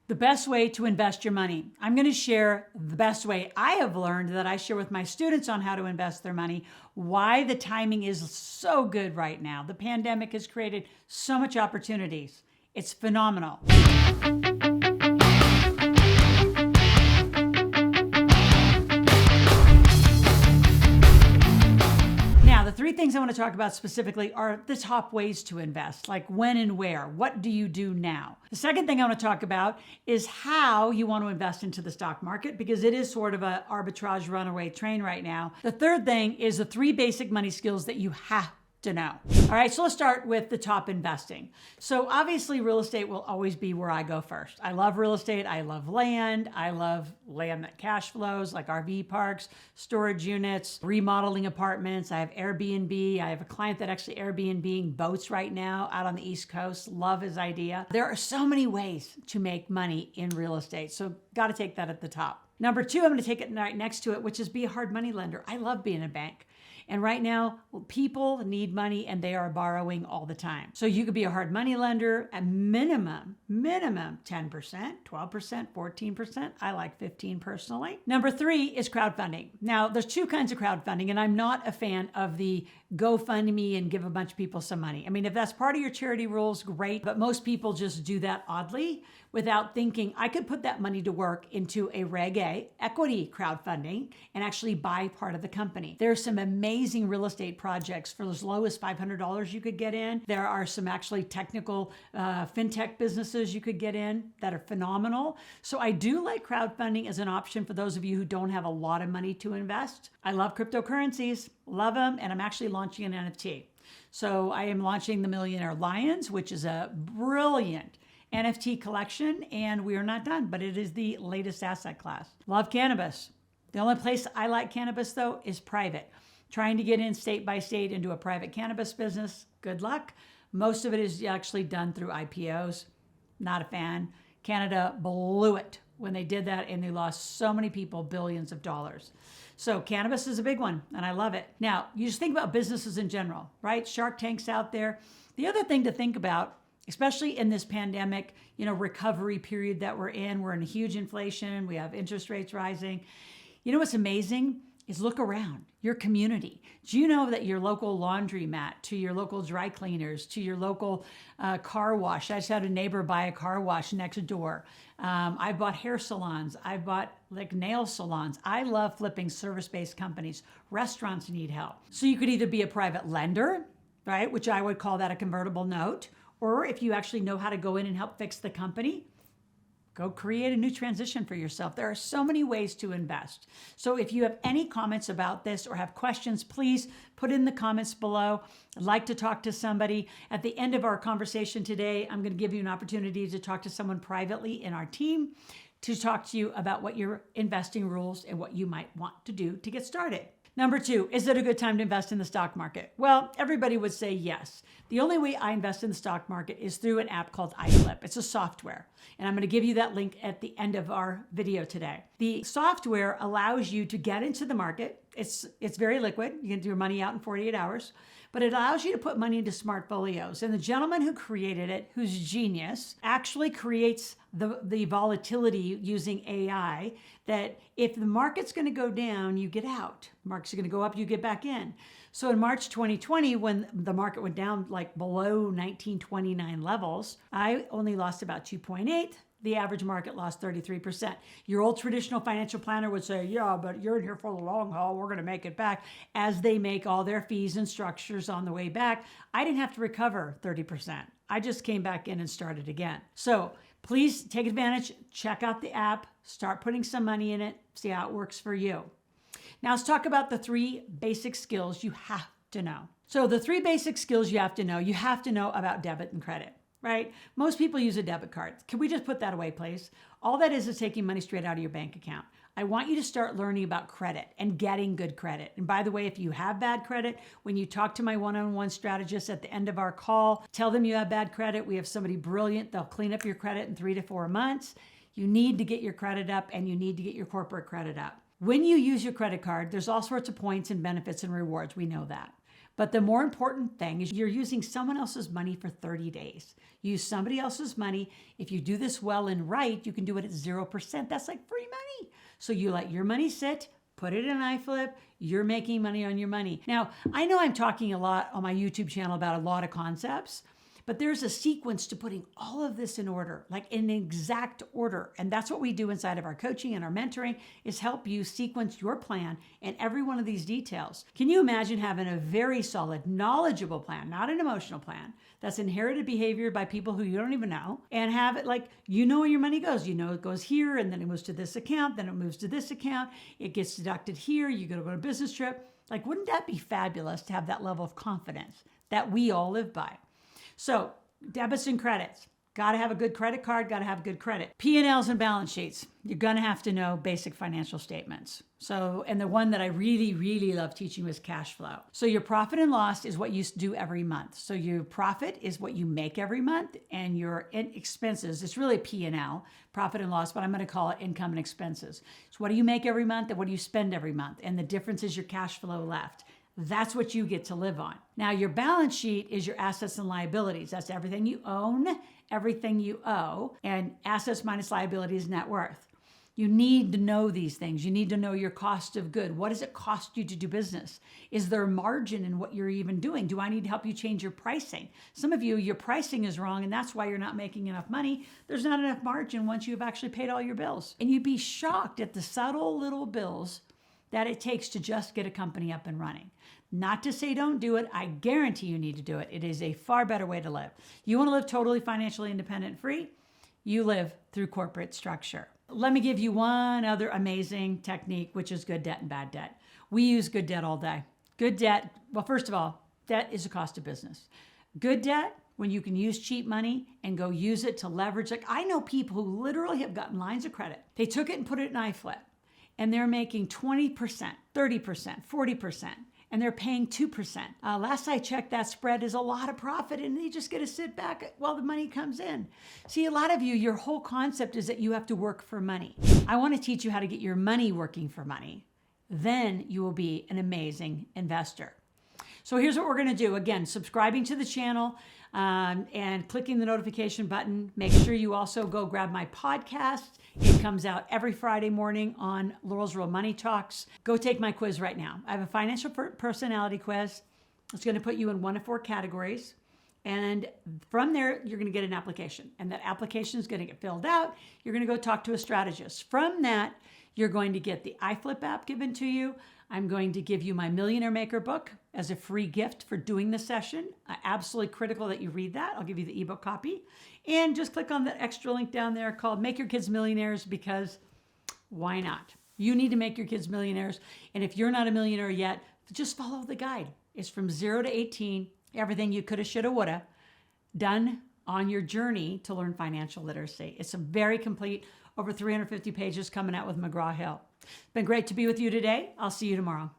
The best way to invest your money. I'm going to share the best way I have learned that I share with my students on how to invest their money, why the timing is so good right now. The pandemic has created so much opportunities. It's phenomenal. The three things I want to talk about specifically are the top ways to invest, like when and where. What do you do now? The second thing I want to talk about is how you want to invest into the stock market, because it is sort of an arbitrage runaway train right now. The third thing is the three basic money skills that you have to know. All right, so let's start with the top investing. So obviously real estate will always be where I go first. I love real estate. I love land. I love land that cash flows, like RV parks, storage units, remodeling apartments. I have Airbnb. I have a client that actually Airbnb boats right now out on the East Coast. Love his idea. There are so many ways to make money in real estate. So got to take that at the top. Number two, I'm going to take it right next to it, which is be a hard money lender. I love being a bank. And right now, people need money and they are borrowing all the time. So you could be a hard money lender at minimum 10%, 12%, 14%. I like 15 personally. Number three is crowdfunding. Now, there's two kinds of crowdfunding, and I'm not a fan of the GoFundMe and give a bunch of people some money. I mean, if that's part of your charity rules, great. But most people just do that oddly without thinking, I could put that money to work into a Reg A equity crowdfunding and actually buy part of the company. There's some amazing real estate projects for as low as $500 you could get in. There are some actually technical fintech businesses you could get in that are phenomenal. So I do like crowdfunding as an option for those of you who don't have a lot of money to invest. I love cryptocurrencies, love them, and I'm actually launching an NFT. So I am launching the Millionaire Lions, which is a brilliant NFT collection, and we are not done, but it is the latest asset class. Love cannabis. The only place I like cannabis, though, is private. Trying to get in state by state into a private cannabis business, good luck. Most of it is actually done through IPOs. Not a fan. Canada blew it when they did that, and they lost so many people billions of dollars. So cannabis is a big one, and I love it. Now, you just think about businesses in general, right? Shark Tank's out there. The other thing to think about, especially in this pandemic, recovery period that we're in a huge inflation. We have interest rates rising. You know what's amazing is look around your community. Do you know that your local laundromat, to your local dry cleaners, to your local car wash? I just had a neighbor buy a car wash next door. I've bought hair salons. I've bought nail salons. I love flipping service-based companies. Restaurants need help. So you could either be a private lender, right, which I would call that a convertible note, or if you actually know how to go in and help fix the company, go create a new transition for yourself. There are so many ways to invest. So if you have any comments about this or have questions, please put in the comments below. I'd like to talk to somebody. At the end of our conversation today, I'm going to give you an opportunity to talk to someone privately in our team to talk to you about what your investing rules and what you might want to do to get started. Number two, is it a good time to invest in the stock market? Well, everybody would say yes. The only way I invest in the stock market is through an app called iFlip. It's a software, and I'm going to give you that link at the end of our video today. The software allows you to get into the market. It's very liquid. You can do your money out in 48 hours, but it allows you to put money into smartfolios. And the gentleman who created it, who's genius, actually creates the volatility using AI, that if the market's going to go down, you get out. The market's going to go up, you get back in. So in March 2020, when the market went down like below 1929 levels, I only lost about 2.8. The average market lost 33%. Your old traditional financial planner would say, yeah, but you're in here for the long haul. We're going to make it back, as they make all their fees and structures on the way back. I didn't have to recover 30%. I just came back in and started again. So please take advantage, check out the app, start putting some money in it, see how it works for you. Now let's talk about the three basic skills you have to know. So the three basic skills you have to know about debit and credit, right? Most people use a debit card. Can we just put that away, please? All that is taking money straight out of your bank account. I want you to start learning about credit and getting good credit. And by the way, if you have bad credit, when you talk to my one-on-one strategist at the end of our call, tell them you have bad credit. We have somebody brilliant. They'll clean up your credit in 3 to 4 months. You need to get your credit up, and you need to get your corporate credit up. When you use your credit card, there's all sorts of points and benefits and rewards. We know that. But the more important thing is you're using someone else's money for 30 days. Use somebody else's money. If you do this well and right, you can do it at 0%. That's like free money. So you let your money sit, put it in iFlip, you're making money on your money. Now, I know I'm talking a lot on my YouTube channel about a lot of concepts, but there's a sequence to putting all of this in order, like in exact order. And that's what we do inside of our coaching and our mentoring, is help you sequence your plan and every one of these details. Can you imagine having a very solid, knowledgeable plan, not an emotional plan, that's inherited behavior by people who you don't even know, and have it like, you know where your money goes. You know it goes here, and then it moves to this account, then it moves to this account, it gets deducted here, you go to a business trip. Like, wouldn't that be fabulous to have that level of confidence that we all live by? So debits and credits. Got to have a good credit card, got to have good credit. P&Ls and balance sheets. You're going to have to know basic financial statements. So, and the one that I really, really love teaching was cash flow. So your profit and loss is what you do every month. So your profit is what you make every month, and your expenses, it's really P&L, profit and loss, but I'm going to call it income and expenses. So what do you make every month and what do you spend every month? And the difference is your cash flow left. That's what you get to live on. Now, your balance sheet is your assets and liabilities. That's everything you own, everything you owe, and assets minus liabilities, net worth. You need to know these things. You need to know your cost of good. What does it cost you to do business? Is there a margin in what you're even doing? Do I need to help you change your pricing? Some of you, your pricing is wrong, and that's why you're not making enough money. There's not enough margin once you've actually paid all your bills. And you'd be shocked at the subtle little bills that it takes to just get a company up and running. Not to say don't do it. I guarantee you need to do it. It is a far better way to live. You want to live totally financially independent and free? You live through corporate structure. Let me give you one other amazing technique, which is good debt and bad debt. We use good debt all day. Good debt, well, first of all, debt is a cost of business. Good debt, when you can use cheap money and go use it to leverage. Like, I know people who literally have gotten lines of credit. They took it and put it in iFlip, and they're making 20%, 30%, 40%. And they're paying 2%. Last I checked, that spread is a lot of profit, and they just get to sit back while the money comes in. See, a lot of you, your whole concept is that you have to work for money. I want to teach you how to get your money working for money. Then you will be an amazing investor. So here's what we're going to do. Again, subscribing to the channel and clicking the notification button. Make sure you also go grab my podcast. It comes out every Friday morning on Loral's Real Money Talks. Go take my quiz right now. I have a financial personality quiz. It's going to put you in one of 4 categories. And from there, you're going to get an application. And that application is going to get filled out. You're going to go talk to a strategist. From that, you're going to get the iFlip app given to you. I'm going to give you my Millionaire Maker book as a free gift for doing the session. Absolutely critical that you read that. I'll give you the ebook copy. And just click on the extra link down there called Make Your Kids Millionaires, because why not? You need to make your kids millionaires. And if you're not a millionaire yet, just follow the guide. It's from 0 to 18, everything you coulda, shoulda, woulda, done on your journey to learn financial literacy. It's a very complete, over 350 pages coming out with McGraw-Hill. It's been great to be with you today. I'll see you tomorrow.